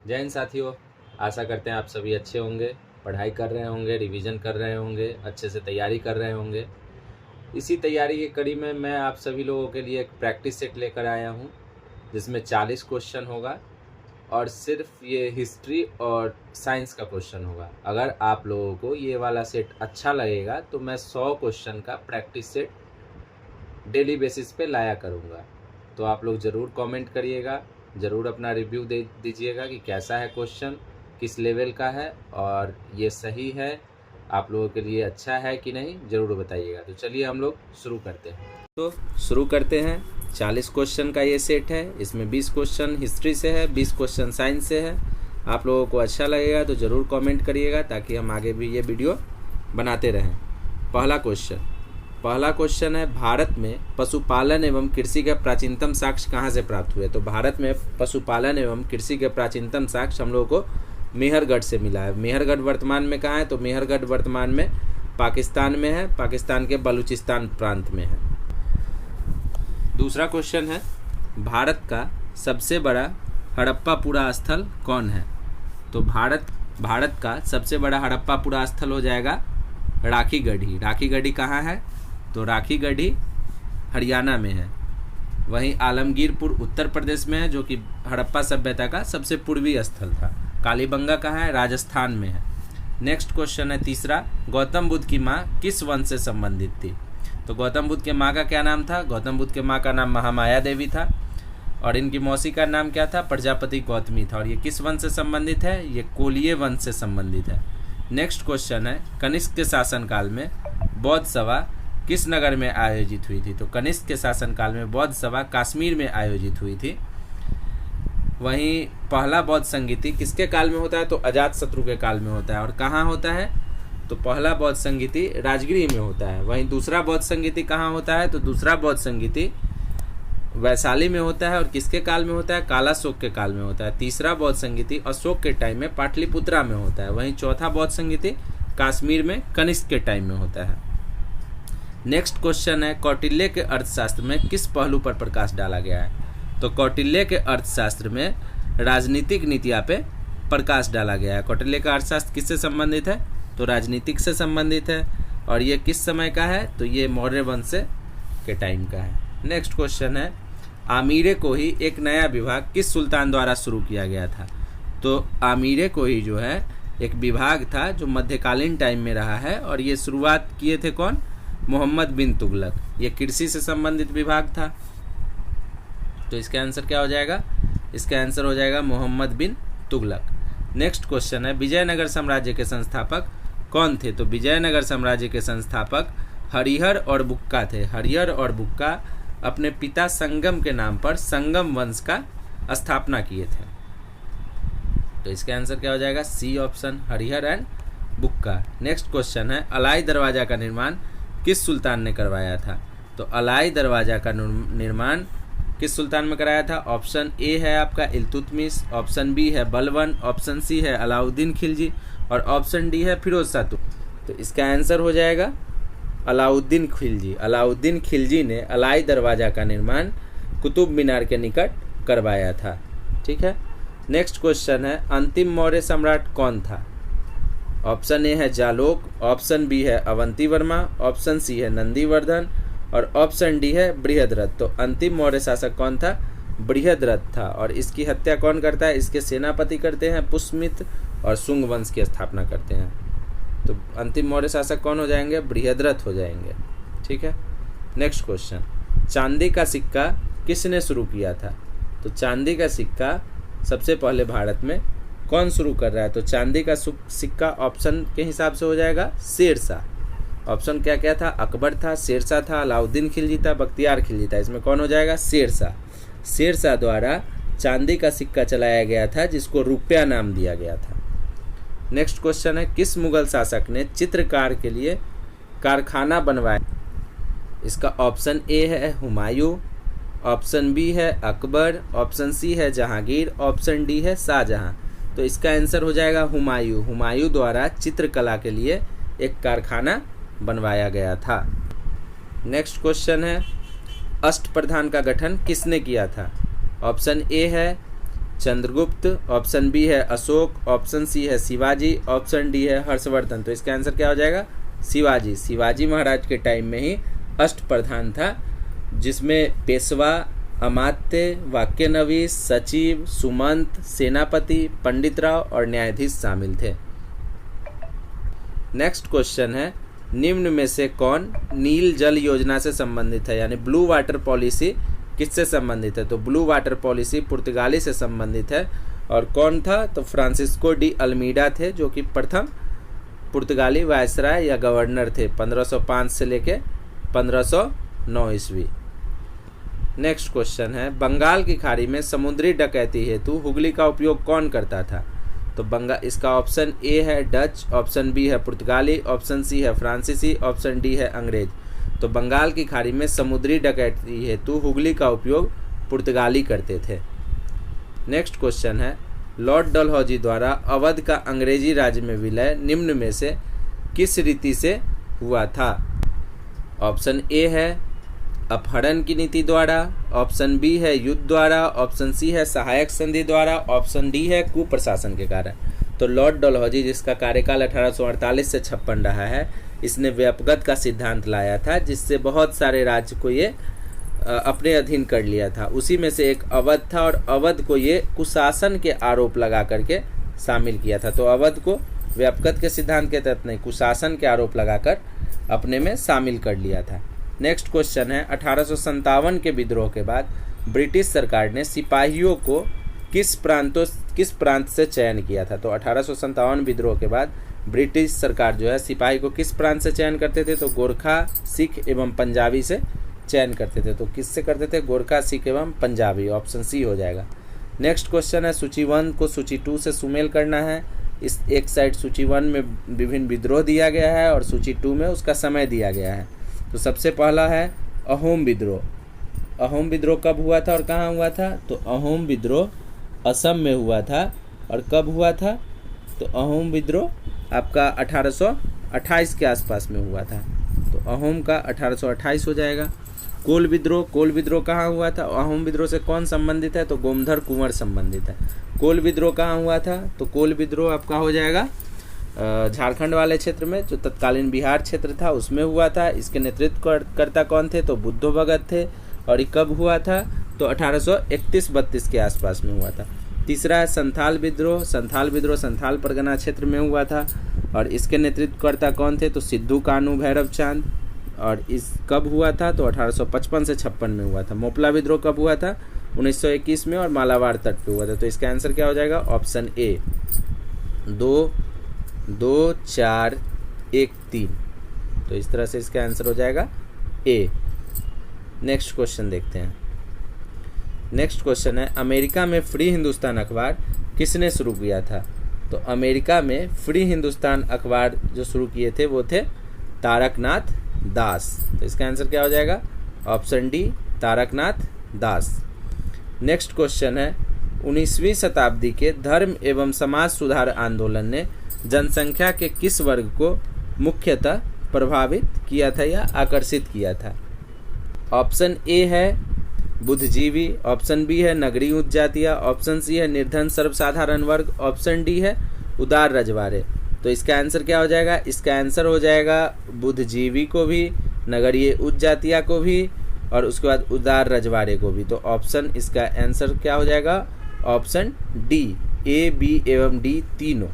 जय हिंद साथियों, आशा करते हैं आप सभी अच्छे होंगे, पढ़ाई कर रहे होंगे, रिवीजन कर रहे होंगे, अच्छे से तैयारी कर रहे होंगे। इसी तैयारी की कड़ी में मैं आप सभी लोगों के लिए एक प्रैक्टिस सेट लेकर आया हूँ, जिसमें 40 क्वेश्चन होगा और सिर्फ ये हिस्ट्री और साइंस का क्वेश्चन होगा। अगर आप लोगों को ये वाला सेट अच्छा लगेगा तो मैं 100 क्वेश्चन का प्रैक्टिस सेट डेली बेसिस पे लाया करूँगा। तो आप लोग ज़रूर कमेंट करिएगा, ज़रूर अपना रिव्यू दे दीजिएगा कि कैसा है क्वेश्चन, किस लेवल का है और ये सही है, आप लोगों के लिए अच्छा है कि नहीं, ज़रूर बताइएगा। तो चलिए हम लोग शुरू करते हैं। तो शुरू करते हैं। 40 क्वेश्चन का ये सेट है, इसमें 20 क्वेश्चन हिस्ट्री से है, 20 क्वेश्चन साइंस से है। आप लोगों को अच्छा लगेगा तो ज़रूर कमेंट करिएगा ताकि हम आगे भी ये वीडियो बनाते रहें। पहला क्वेश्चन है, भारत में पशुपालन एवं कृषि के प्राचीनतम साक्ष्य कहाँ से प्राप्त हुए? तो भारत में पशुपालन एवं कृषि के प्राचीनतम साक्ष्य हम लोगों को मेहरगढ़ से मिला है। मेहरगढ़ वर्तमान में कहाँ है? तो मेहरगढ़ वर्तमान में पाकिस्तान में है, पाकिस्तान के बलूचिस्तान प्रांत में है। दूसरा क्वेश्चन है, भारत का सबसे बड़ा हड़प्पा पुरा स्थल कौन है? तो भारत का सबसे बड़ा हड़प्पा पुरा स्थल हो जाएगा राखीगढ़ी। राखीगढ़ी कहाँ है? तो राखीगढ़ी हरियाणा में है। वहीं आलमगीरपुर उत्तर प्रदेश में है, जो कि हड़प्पा सभ्यता का सबसे पूर्वी स्थल था। कालीबंगा कहाँ है? राजस्थान में है। नेक्स्ट क्वेश्चन है तीसरा, गौतम बुद्ध की माँ किस वंश से संबंधित थी? तो गौतम बुद्ध के माँ का क्या नाम था? गौतम बुद्ध के माँ का नाम महामाया देवी था और इनकी मौसी का नाम क्या था? प्रजापति गौतमी था। और ये किस वंश से संबंधित है? ये कोलिये वंश से संबंधित है। नेक्स्ट क्वेश्चन है, कनिष्क के शासनकाल में बौद्ध सभा किस नगर में आयोजित हुई थी? तो कनिष्क के शासनकाल में बौद्ध सभा कश्मीर में आयोजित हुई थी। वहीं पहला बौद्ध संगीति किसके काल में होता है? तो अजातशत्रु के काल में होता है। और कहाँ होता है? तो पहला बौद्ध संगीति राजगीर में होता है। वहीं दूसरा बौद्ध संगीति कहाँ होता है? तो दूसरा बौद्ध संगीति वैशाली में होता है। और किसके काल में होता है? कालाशोक के काल में होता है। तीसरा बौद्ध संगीति अशोक के टाइम में पाटलिपुत्रा में होता है। वहीं चौथा बौद्ध संगीति कश्मीर में कनिष्क के टाइम में होता है। नेक्स्ट क्वेश्चन है, कौटिल्य के अर्थशास्त्र में किस पहलू पर प्रकाश डाला गया है? तो कौटिल्य के अर्थशास्त्र में राजनीतिक नीतियाँ पे प्रकाश डाला गया है। कौटिल्य का अर्थशास्त्र किससे संबंधित है? तो राजनीतिक से संबंधित है। और ये किस समय का है? तो ये मौर्य वंश के टाइम का है। नेक्स्ट क्वेश्चन है, आमीरे को ही एक नया विभाग किस सुल्तान द्वारा शुरू किया गया था? तो आमीरे को ही जो है एक विभाग था जो मध्यकालीन टाइम में रहा है और ये शुरुआत किए थे कौन? मोहम्मद बिन तुगलक। ये कृषि से संबंधित विभाग था। तो इसका आंसर क्या हो जाएगा? इसका आंसर हो जाएगा मोहम्मद बिन तुगलक। नेक्स्ट क्वेश्चन है, विजयनगर साम्राज्य के संस्थापक कौन थे? तो विजयनगर साम्राज्य के संस्थापक हरिहर और बुक्का थे। हरिहर और बुक्का अपने पिता संगम के नाम पर संगम वंश का स्थापना किए थे। तो इसका आंसर क्या हो जाएगा? C option, Harihar and Bukka. Next question है, अलाई दरवाजा का निर्माण किस सुल्तान ने करवाया था? तो अलाई दरवाजा का निर्माण किस सुल्तान में कराया था? ऑप्शन ए है आपका इल्तुतमिश, ऑप्शन बी है बलवन, ऑप्शन सी है अलाउद्दीन खिलजी और ऑप्शन डी है फिरोज शाह तुगलक। तो इसका आंसर हो जाएगा अलाउद्दीन खिलजी। अलाउद्दीन खिलजी ने अलाई दरवाजा का निर्माण कुतुब मीनार के निकट करवाया था। ठीक है। नेक्स्ट क्वेश्चन है, अंतिम मौर्य सम्राट कौन था? ऑप्शन ए है जालोक, ऑप्शन बी है अवंती वर्मा, ऑप्शन सी है नंदीवर्धन और ऑप्शन डी है बृहद्रथ। तो अंतिम मौर्य शासक कौन था? बृहद्रथ था। और इसकी हत्या कौन करता है? इसके सेनापति करते हैं पुष्यमित्र और शुंग वंश की स्थापना करते हैं। तो अंतिम मौर्य शासक कौन हो जाएंगे? बृहद्रथ हो जाएंगे। ठीक है। नेक्स्ट क्वेश्चन, चांदी का सिक्का किसने शुरू किया था? तो चांदी का सिक्का सबसे पहले भारत में कौन शुरू कर रहा है? तो चांदी का सिक्का ऑप्शन के हिसाब से हो जाएगा शेरशाह। ऑप्शन क्या क्या था? अकबर था, शेरशाह था, अलाउद्दीन खिलजी था, बख्तियार खिलजी था। इसमें कौन हो जाएगा? शेरशाह। शेरशाह द्वारा चांदी का सिक्का चलाया गया था जिसको रुपया नाम दिया गया था। नेक्स्ट क्वेश्चन है, किस मुगल शासक ने चित्रकार के लिए कारखाना बनवाया? इसका ऑप्शन ए है हुमायूं, ऑप्शन बी है अकबर, ऑप्शन सी है जहांगीर, ऑप्शन डी है शाहजहां। तो इसका आंसर हो जाएगा हुमायूं। हुमायूं द्वारा चित्रकला के लिए एक कारखाना बनवाया गया था। नेक्स्ट क्वेश्चन है, अष्टप्रधान का गठन किसने किया था? ऑप्शन ए है चंद्रगुप्त, ऑप्शन बी है अशोक, ऑप्शन सी है शिवाजी, ऑप्शन डी है हर्षवर्धन। तो इसका आंसर क्या हो जाएगा? शिवाजी। शिवाजी महाराज के टाइम में ही अष्टप्रधान था, जिसमें पेशवा, अमात्य, वाक्यनवीस, सचिव, सुमंत, सेनापति, पंडितराव और न्यायाधीश शामिल थे। नेक्स्ट क्वेश्चन है, निम्न में से कौन नील जल योजना से संबंधित है, यानी ब्लू वाटर पॉलिसी किससे संबंधित है? तो ब्लू वाटर पॉलिसी पुर्तगाली से संबंधित है। और कौन था? तो फ्रांसिस्को डी अल्मीडा थे, जो कि प्रथम पुर्तगाली वायसराय या गवर्नर थे 1505 से लेके 1509 ईस्वी। नेक्स्ट क्वेश्चन है, बंगाल की खाड़ी में समुद्री डकैती हेतु हुगली का उपयोग कौन करता था? तो इसका ऑप्शन ए है डच, ऑप्शन बी है पुर्तगाली, ऑप्शन सी है फ्रांसीसी, ऑप्शन डी है अंग्रेज। तो बंगाल की खाड़ी में समुद्री डकैती हेतु हुगली का उपयोग पुर्तगाली करते थे। नेक्स्ट क्वेश्चन है, लॉर्ड डलहौजी द्वारा अवध का अंग्रेजी राज्य में विलय निम्न में से किस रीति से हुआ था? ऑप्शन ए है अपहरण की नीति द्वारा, ऑप्शन बी है युद्ध द्वारा, ऑप्शन सी है सहायक संधि द्वारा, ऑप्शन डी है कुप्रशासन के कारण। तो लॉर्ड डलहौजी, जिसका कार्यकाल 1848 से 56 रहा है, इसने व्यापकता का सिद्धांत लाया था, जिससे बहुत सारे राज्य को ये अपने अधीन कर लिया था। उसी में से एक अवध था, और अवध को ये कुशासन के आरोप लगा करके शामिल किया था। तो अवध को व्यापकता के सिद्धांत के तहत नहीं, कुशासन के आरोप लगाकर अपने में शामिल कर लिया था। नेक्स्ट क्वेश्चन है, 1857 के विद्रोह के बाद ब्रिटिश सरकार ने सिपाहियों को किस प्रांत से चयन किया था? तो 1857 विद्रोह के बाद ब्रिटिश सरकार जो है सिपाही को किस प्रांत से चयन करते थे? तो गोरखा, सिख एवं पंजाबी से चयन करते थे। तो किससे करते थे? गोरखा, सिख एवं पंजाबी। ऑप्शन सी हो जाएगा। नेक्स्ट क्वेश्चन है, सूची 1 को सूची 2 से सुमेल करना है। इस एक साइड सूची 1 में विभिन्न विद्रोह दिया गया है और सूची 2 में उसका समय दिया गया है। तो सबसे पहला है अहोम विद्रोह। अहोम विद्रोह कब हुआ था और कहाँ हुआ था? तो अहोम विद्रोह असम में हुआ था। और कब हुआ था? तो अहोम विद्रोह आपका 1828 के आसपास में हुआ था। तो अहोम का 1828 हो जाएगा। कोल विद्रोह कहाँ हुआ था? अहोम विद्रोह से कौन संबंधित है? तो गोमधर कुंवर संबंधित है। कोल विद्रोह कहाँ हुआ था? तो कोल विद्रोह आपका हो जाएगा झारखंड वाले क्षेत्र में, जो तत्कालीन बिहार क्षेत्र था उसमें हुआ था। इसके नेतृत्व करता कौन थे? तो बुद्धो भगत थे। और ये कब हुआ था? तो 1831-32 के आसपास में हुआ था। तीसरा है संथाल विद्रोह। संथाल परगना क्षेत्र में हुआ था और इसके नेतृत्व करता कौन थे? तो सिद्धू कानू भैरव चांद। और इस कब हुआ था? तो 1855 से 56 में हुआ था। मोपला विद्रोह कब हुआ था? 1921 में और मालाबार तट पे हुआ था। तो इसका आंसर क्या हो जाएगा? Option A 2, 4, 1, 3। तो इस तरह से इसका आंसर हो जाएगा ए। नेक्स्ट क्वेश्चन देखते हैं। नेक्स्ट क्वेश्चन है, अमेरिका में फ्री हिंदुस्तान अखबार किसने शुरू किया था? तो अमेरिका में फ्री हिंदुस्तान अखबार जो शुरू किए थे वो थे तारकनाथ दास। तो इसका आंसर क्या हो जाएगा? ऑप्शन डी तारकनाथ दास। नेक्स्ट क्वेश्चन है, 19वीं शताब्दी के धर्म एवं समाज सुधार आंदोलन ने जनसंख्या के किस वर्ग को मुख्यतः प्रभावित किया था या आकर्षित किया था? ऑप्शन ए है बुद्धिजीवी, ऑप्शन बी है नगरीय उच्च जातियाँ, ऑप्शन सी है निर्धन सर्वसाधारण वर्ग, ऑप्शन डी है उदार रजवाड़े। तो इसका आंसर क्या हो जाएगा? इसका आंसर हो जाएगा बुद्धिजीवी को भी, नगरीय उच्च जातियाँ को भी और उसके बाद उदार रजवाड़े को भी। तो ऑप्शन इसका आंसर क्या हो जाएगा? ऑप्शन डी, ए, बी एवं डी तीनों।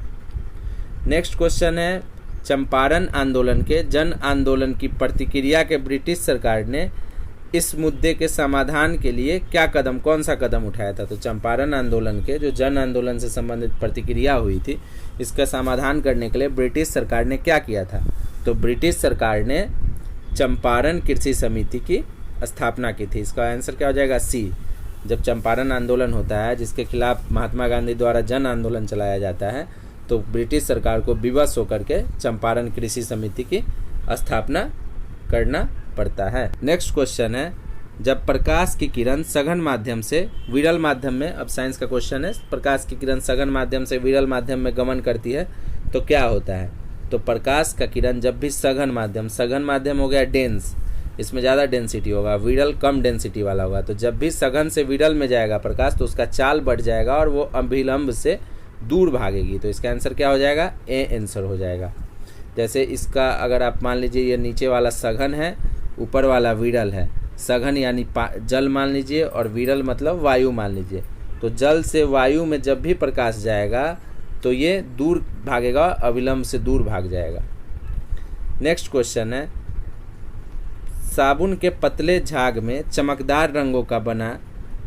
नेक्स्ट क्वेश्चन है, चंपारण आंदोलन के जन आंदोलन की प्रतिक्रिया के ब्रिटिश सरकार ने इस मुद्दे के समाधान के लिए कौन सा कदम उठाया था? तो चंपारण आंदोलन के जो जन आंदोलन से संबंधित प्रतिक्रिया हुई थी, इसका समाधान करने के लिए ब्रिटिश सरकार ने क्या किया था? तो ब्रिटिश सरकार ने चंपारण कृषि समिति की स्थापना की थी। इसका आंसर क्या हो जाएगा? सी। जब चंपारण आंदोलन होता है जिसके खिलाफ महात्मा गांधी द्वारा जन आंदोलन चलाया जाता है, तो ब्रिटिश सरकार को विवश होकर के चंपारण कृषि समिति की स्थापना करना पड़ता है। नेक्स्ट क्वेश्चन है, जब प्रकाश की किरण सघन माध्यम से विरल माध्यम में, अब साइंस का क्वेश्चन है, प्रकाश की किरण सघन माध्यम से विरल माध्यम में गमन करती है तो क्या होता है? तो प्रकाश का किरण जब भी सघन माध्यम हो गया डेंस, इसमें ज़्यादा डेंसिटी होगा, विरल कम डेंसिटी वाला होगा। तो जब भी सघन से विरल में जाएगा प्रकाश तो उसका चाल बढ़ जाएगा और वो अभिलंब से दूर भागेगी। तो इसका आंसर क्या हो जाएगा, ए आंसर हो जाएगा। जैसे इसका अगर आप मान लीजिए ये नीचे वाला सघन है, ऊपर वाला विरल है। सघन यानी जल मान लीजिए और विरल मतलब वायु मान लीजिए। तो जल से वायु में जब भी प्रकाश जाएगा तो ये दूर भागेगा, अविलंब से दूर भाग जाएगा। नेक्स्ट क्वेश्चन है, साबुन के पतले झाग में चमकदार रंगों का बना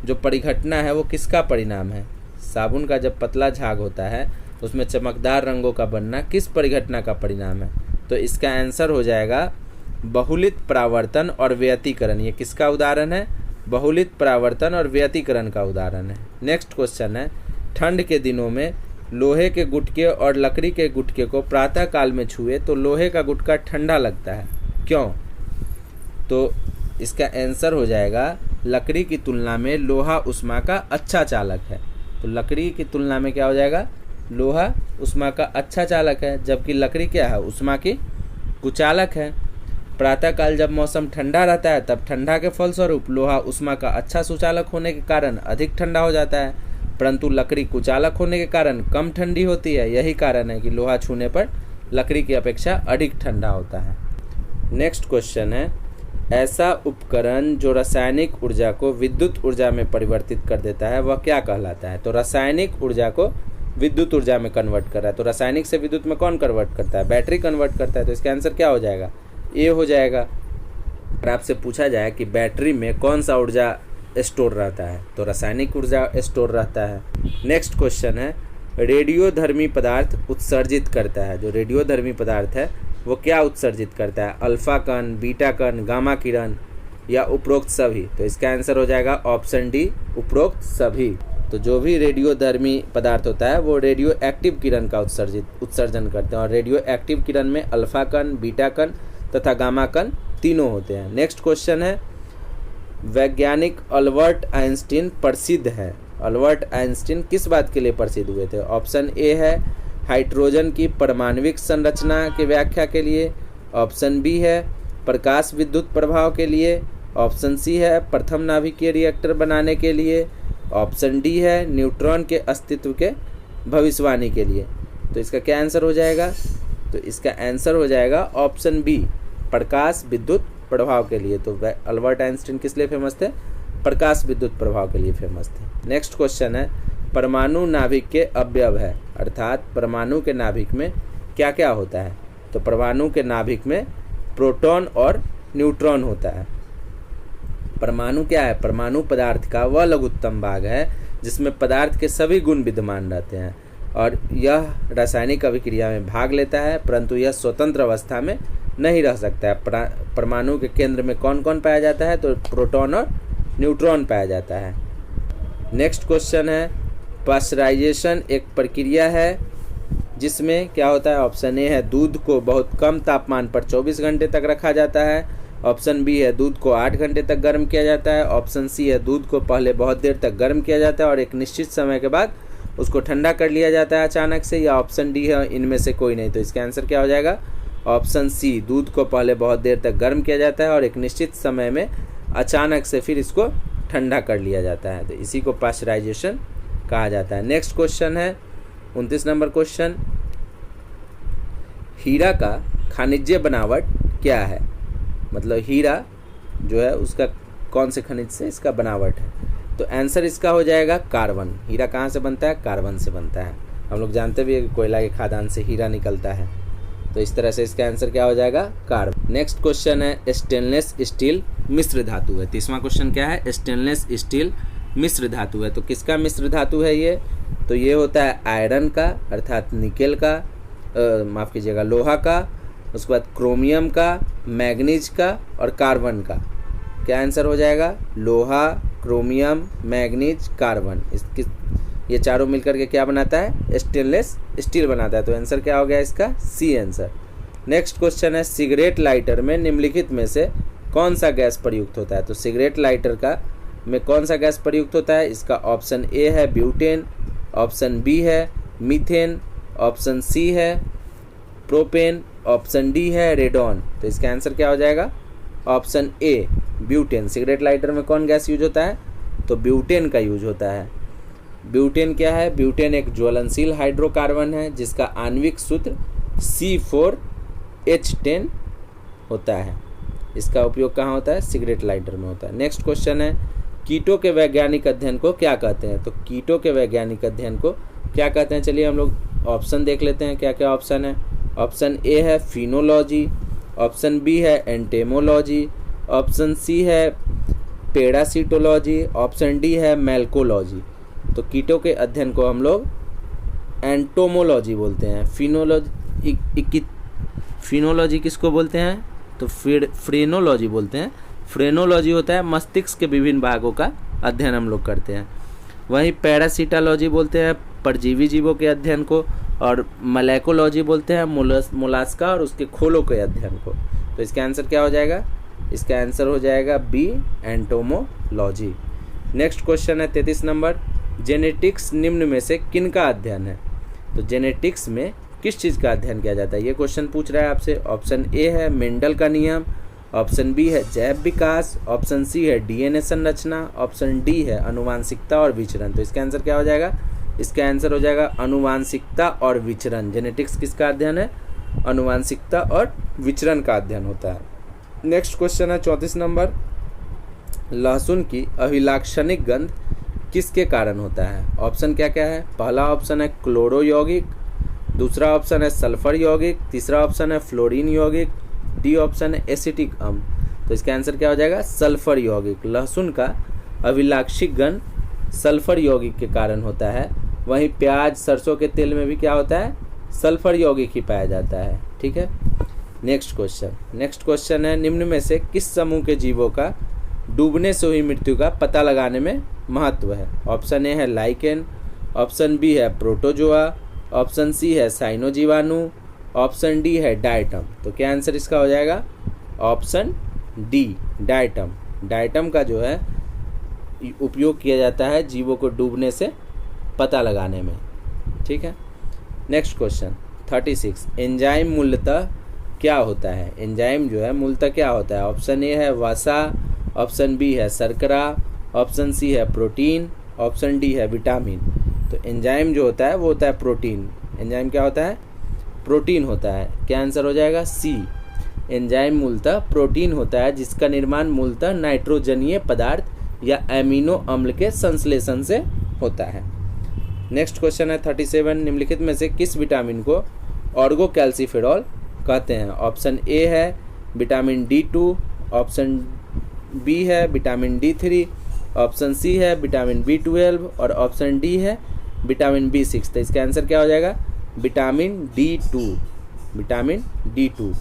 जो परिघटना है वो किसका परिणाम है? साबुन का जब पतला झाग होता है उसमें चमकदार रंगों का बनना किस परिघटना का परिणाम है? तो इसका आंसर हो जाएगा बहुलित परावर्तन और व्यतिकरण। ये किसका उदाहरण है? बहुलित परावर्तन और व्यतिकरण का उदाहरण है। नेक्स्ट क्वेश्चन है, ठंड के दिनों में लोहे के गुटके और लकड़ी के गुटके को प्रातः काल में छुए तो लोहे का गुटका ठंडा लगता है, क्यों? तो इसका आंसर हो जाएगा लकड़ी की तुलना में लोहा उष्मा का अच्छा चालक है। तो लकड़ी की तुलना में क्या हो जाएगा, लोहा उष्मा का अच्छा चालक है, जबकि लकड़ी क्या है, उष्मा की कुचालक है। प्रातःकाल जब मौसम ठंडा रहता है तब ठंडा के फलस्वरूप लोहा उष्मा का अच्छा सुचालक होने के कारण अधिक ठंडा हो जाता है, परंतु लकड़ी कुचालक होने के कारण कम ठंडी होती है। यही कारण है कि लोहा छूने पर लकड़ी की अपेक्षा अधिक ठंडा होता है। नेक्स्ट क्वेश्चन है, ऐसा उपकरण जो रासायनिक ऊर्जा को विद्युत ऊर्जा में परिवर्तित कर देता है वह क्या कहलाता है? तो रासायनिक ऊर्जा को विद्युत ऊर्जा में कन्वर्ट कर रहा है। तो रासायनिक से विद्युत में कौन कन्वर्ट करता है? बैटरी कन्वर्ट करता है। तो इसका आंसर क्या हो जाएगा, ए हो जाएगा। अगर आपसे पूछा जाए कि बैटरी में कौन सा ऊर्जा स्टोर रहता है तो रासायनिक ऊर्जा स्टोर रहता है। नेक्स्ट क्वेश्चन है, रेडियोधर्मी पदार्थ उत्सर्जित करता है। जो रेडियोधर्मी पदार्थ है वो क्या उत्सर्जित करता है? अल्फा कण, बीटा कण, गामा किरण या उपरोक्त सभी? तो इसका आंसर हो जाएगा ऑप्शन डी, उपरोक्त सभी। तो जो भी रेडियोधर्मी पदार्थ होता है वो रेडियो एक्टिव किरण का उत्सर्जन करते हैं और रेडियो एक्टिव किरण में अल्फा कण, बीटा कण तथा गामा कण तीनों होते हैं। नेक्स्ट क्वेश्चन है, वैज्ञानिक अल्बर्ट आइंस्टीन प्रसिद्ध है। अल्बर्ट आइंस्टीन किस बात के लिए प्रसिद्ध हुए थे? ऑप्शन ए है हाइड्रोजन की परमाणविक संरचना की व्याख्या के लिए, ऑप्शन बी है प्रकाश विद्युत प्रभाव के लिए, ऑप्शन सी है प्रथम नाभिकीय रिएक्टर बनाने के लिए, ऑप्शन डी है न्यूट्रॉन के अस्तित्व के भविष्यवाणी के लिए। तो इसका क्या आंसर हो जाएगा? तो इसका आंसर हो जाएगा ऑप्शन बी, प्रकाश विद्युत प्रभाव के लिए। तो अल्बर्ट आइंस्टीन किस लिए फेमस थे? प्रकाश विद्युत प्रभाव के लिए फेमस थे। नेक्स्ट क्वेश्चन है, परमाणु नाभिक के अवयव है, अर्थात परमाणु के नाभिक में क्या क्या होता है? तो परमाणु के नाभिक में प्रोटॉन और न्यूट्रॉन होता है। परमाणु क्या है? परमाणु पदार्थ का वह लघुत्तम भाग है जिसमें पदार्थ के सभी गुण विद्यमान रहते हैं और यह रासायनिक अभिक्रिया में भाग लेता है, परंतु यह स्वतंत्र अवस्था में नहीं रह सकता है। परमाणु के केंद्र में कौन कौन पाया जाता है? तो प्रोटॉन और न्यूट्रॉन पाया जाता है। नेक्स्ट क्वेश्चन है, पाश्चराइजेशन एक प्रक्रिया है जिसमें क्या होता है? ऑप्शन ए है दूध को बहुत कम तापमान पर 24 घंटे तक रखा जाता है, ऑप्शन बी है दूध को 8 घंटे तक गर्म किया जाता है, ऑप्शन सी है दूध को पहले बहुत देर तक गर्म किया जाता है और एक निश्चित समय के बाद उसको ठंडा कर लिया जाता है अचानक से, या ऑप्शन डी है इनमें से कोई नहीं। तो इसका आंसर क्या हो जाएगा? ऑप्शन सी, दूध को पहले बहुत देर तक गर्म किया जाता है और एक निश्चित समय में अचानक से फिर इसको ठंडा कर लिया जाता है। तो इसी को पाश्चराइजेशन कहा जाता है। नेक्स्ट क्वेश्चन है 29 नंबर क्वेश्चन, हीरा का खनिजीय बनावट क्या है? मतलब हीरा जो है उसका कौन से खनिज से इसका बनावट है? तो आंसर इसका हो जाएगा कार्बन। हीरा कहाँ से बनता है? कार्बन से बनता है। हम लोग जानते भी है कि कोयला के खदान से हीरा निकलता है। तो इस तरह से इसका आंसर क्या हो जाएगा? कार्बन। नेक्स्ट क्वेश्चन है, स्टेनलेस स्टील मिश्र धातु है। 30वां क्वेश्चन क्या है? स्टेनलेस स्टील मिश्र धातु है। तो किसका मिश्र धातु है ये? तो ये होता है आयरन का, अर्थात निकेल का, माफ़ कीजिएगा लोहा का, उसके बाद क्रोमियम का, मैग्नीज का और कार्बन का। क्या आंसर हो जाएगा? लोहा, क्रोमियम, मैग्नीज, कार्बन। ये चारों मिलकर के क्या बनाता है? स्टेनलेस स्टील बनाता है। तो आंसर क्या हो गया इसका? C answer. नेक्स्ट क्वेश्चन है, सिगरेट लाइटर में निम्नलिखित में से कौन सा गैस प्रयुक्त होता है? तो सिगरेट लाइटर का में कौन सा गैस प्रयुक्त होता है? इसका ऑप्शन ए है ब्यूटेन, ऑप्शन बी है मीथेन, ऑप्शन सी है प्रोपेन, ऑप्शन डी है रेडॉन। तो इसका आंसर क्या हो जाएगा? Option A butane. Cigarette lighter में कौन गैस यूज होता है? तो ब्यूटेन का यूज होता है। ब्यूटेन क्या है? ब्यूटेन एक ज्वलनशील हाइड्रोकार्बन है जिसका आणविक सूत्र C4H10 होता है। इसका उपयोग कहाँ होता है? सिगरेट लाइटर में होता है। नेक्स्ट क्वेश्चन है, कीटों के वैज्ञानिक अध्ययन को क्या कहते हैं? तो कीटों के वैज्ञानिक अध्ययन को क्या कहते हैं? चलिए हम लोग ऑप्शन देख लेते हैं क्या क्या ऑप्शन है। ऑप्शन ए है फिनोलॉजी, ऑप्शन बी है एंटेमोलॉजी, ऑप्शन सी है पेरासीटोलॉजी, ऑप्शन डी है मैल्कोलॉजी। तो कीटों के अध्ययन को हम लोग एंटोमोलॉजी बोलते हैं। फिनोलॉजी किसको बोलते हैं? तो फ्रेनोलॉजी बोलते हैं। फ्रेनोलॉजी होता है मस्तिष्क के विभिन्न भागों का अध्ययन हम लोग करते हैं। वहीं पैरासीटोलॉजी बोलते हैं परजीवी जीवों के अध्ययन को, और मलैकोलॉजी बोलते हैं मोलास्का और उसके खोलों के अध्ययन को। तो इसका आंसर क्या हो जाएगा? इसका आंसर हो जाएगा बी एंटोमोलॉजी। नेक्स्ट क्वेश्चन है 33 नंबर, जेनेटिक्स निम्न में से किन का अध्ययन है? तो जेनेटिक्स में किस चीज़ का अध्ययन किया जाता है? ये क्वेश्चन पूछ रहा है आपसे। ऑप्शन ए है मेंडल का नियम, ऑप्शन बी है जैव विकास, ऑप्शन सी है डीएनए संरचना, ऑप्शन डी है आनुवांशिकता और विचरण। तो इसका आंसर क्या हो जाएगा? इसका आंसर हो जाएगा आनुवांशिकता और विचरण। जेनेटिक्स किसका अध्ययन है? आनुवांशिकता और विचरण का अध्ययन होता है। नेक्स्ट क्वेश्चन है 34 नंबर, लहसुन की अभिलाक्षणिक गंध किसके कारण होता है? ऑप्शन क्या क्या है? पहला ऑप्शन है क्लोरो यौगिक, दूसरा ऑप्शन है सल्फर यौगिक, तीसरा ऑप्शन है फ्लोरीन यौगिक, डी ऑप्शन है एसिटिक अम्ल। तो इसका आंसर क्या हो जाएगा? सल्फर यौगिक। लहसुन का अभिलाक्षिक गंध सल्फर यौगिक के कारण होता है। वहीं प्याज सरसों के तेल में भी क्या होता है? सल्फर यौगिक ही पाया जाता है। ठीक है। नेक्स्ट क्वेश्चन है, निम्न में से किस समूह के जीवों का डूबने से हुई मृत्यु का पता लगाने में महत्व है? ऑप्शन ए है लाइकेन, ऑप्शन बी है प्रोटोजोआ, ऑप्शन सी है साइनोजीवाणु, ऑप्शन डी है डायटम। तो क्या आंसर इसका हो जाएगा? Option D diatom. डायटम का जो है उपयोग किया जाता है जीवों को डूबने से पता लगाने में। ठीक है। नेक्स्ट क्वेश्चन 36, एंजाइम मूलतः क्या होता है? एंजाइम जो है मूलतः क्या होता है? ऑप्शन ए है वसा, ऑप्शन बी है शर्करा, ऑप्शन सी है प्रोटीन, ऑप्शन डी है विटामिन। तो एंजाइम जो होता है वो होता है प्रोटीन। एंजाइम क्या होता है? प्रोटीन होता है। क्या आंसर हो जाएगा? सी। एंजाइम मूलतः प्रोटीन होता है जिसका निर्माण मूलतः नाइट्रोजनीय पदार्थ या एमिनो अम्ल के संश्लेषण से होता है। नेक्स्ट क्वेश्चन है 37, निम्नलिखित में से किस विटामिन को ऑर्गो कैल्सीफेरॉल कहते हैं? ऑप्शन ए है विटामिन D2, ऑप्शन बी है विटामिन D3, ऑप्शन सी है विटामिन B12 और ऑप्शन डी है विटामिन B6। तो इसका आंसर क्या हो जाएगा? Vitamin D2। विटामिन D2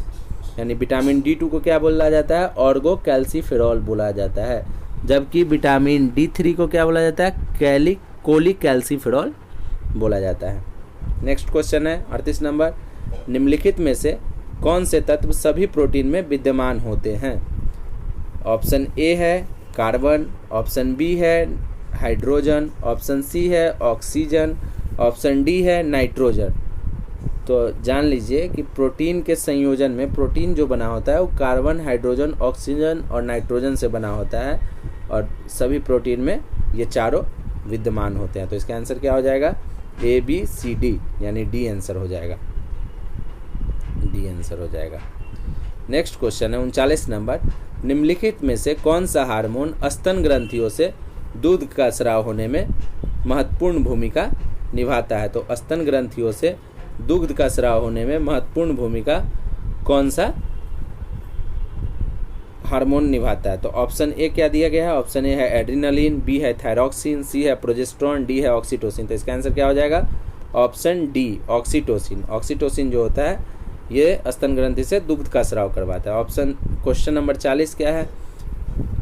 यानी विटामिन D2 को क्या बोला जाता है? ऑर्गो कैल्सीफेरॉल बोला जाता है। जबकि विटामिन D3 को क्या बोला जाता है? कोलिक कैल्सीफेरॉल बोला जाता है। नेक्स्ट क्वेश्चन है 38 नंबर, निम्नलिखित में से कौन से तत्व सभी प्रोटीन में विद्यमान होते हैं? ऑप्शन ए है कार्बन, ऑप्शन बी है हाइड्रोजन, ऑप्शन सी है ऑक्सीजन, ऑप्शन डी है नाइट्रोजन। तो जान लीजिए कि प्रोटीन के संयोजन में प्रोटीन जो बना होता है वो कार्बन, हाइड्रोजन, ऑक्सीजन और नाइट्रोजन से बना होता है और सभी प्रोटीन में ये चारों विद्यमान होते हैं। तो इसका आंसर क्या हो जाएगा? ए बी सी डी यानी डी आंसर हो जाएगा। डी आंसर हो जाएगा। नेक्स्ट क्वेश्चन है 39 नंबर, निम्नलिखित में से कौन सा हार्मोन स्तन ग्रंथियों से दूध का स्राव होने में महत्वपूर्ण भूमिका निभाता है? तो स्तन ग्रंथियों से दूध का स्राव होने में महत्वपूर्ण भूमिका कौन सा हार्मोन निभाता है? तो ऑप्शन ए क्या दिया गया है? ऑप्शन ए है एड्रिनलिन, बी है थायरॉक्सिन, सी है प्रोजेस्टेरोन, डी है ऑक्सीटोसिन। तो इसका आंसर क्या हो जाएगा? Option D oxytocin. ऑक्सीटोसिन जो होता है ये स्तन ग्रंथि से दूध का स्राव करवाता है। ऑप्शन क्वेश्चन नंबर 40 क्या है?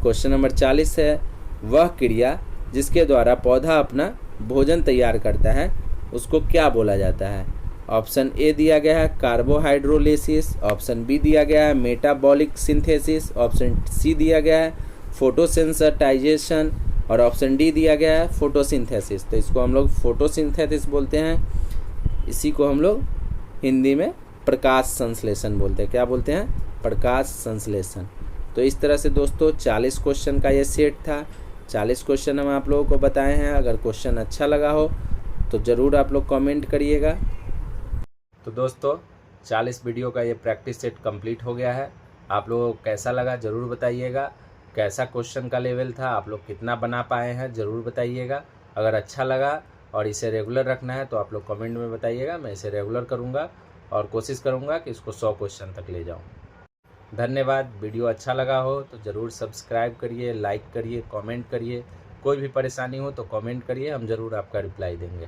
क्वेश्चन नंबर 40 है, वह क्रिया जिसके द्वारा पौधा अपना भोजन तैयार करता है उसको क्या बोला जाता है? ऑप्शन ए दिया गया है कार्बोहाइड्रोलिसिस, ऑप्शन बी दिया गया है मेटाबॉलिक सिंथेसिस, ऑप्शन सी दिया गया है फोटोसेंसिटाइजेशन और ऑप्शन डी दिया गया है फोटोसिंथेसिस। तो इसको हम लोग फोटोसिंथेसिस बोलते हैं। इसी को हम लोग हिंदी में प्रकाश संश्लेषण बोलते हैं। क्या बोलते हैं? प्रकाश संश्लेषण। तो इस तरह से दोस्तों 40 क्वेश्चन का ये सेट था। 40 क्वेश्चन हम आप लोगों को बताए हैं। अगर क्वेश्चन अच्छा लगा हो तो ज़रूर आप लोग कमेंट करिएगा। तो दोस्तों 40 वीडियो का ये प्रैक्टिस सेट कंप्लीट हो गया है। आप लोगों को कैसा लगा ज़रूर बताइएगा। कैसा क्वेश्चन का लेवल था, आप लोग कितना बना पाए हैं ज़रूर बताइएगा। अगर अच्छा लगा और इसे रेगुलर रखना है तो आप लोग कमेंट में बताइएगा। मैं इसे रेगुलर करूँगा और कोशिश करूँगा कि इसको 100 क्वेश्चन तक ले जाऊँ। धन्यवाद। वीडियो अच्छा लगा हो तो ज़रूर सब्सक्राइब करिए, लाइक करिए, कमेंट करिए। कोई भी परेशानी हो तो कमेंट करिए, हम ज़रूर आपका रिप्लाई देंगे।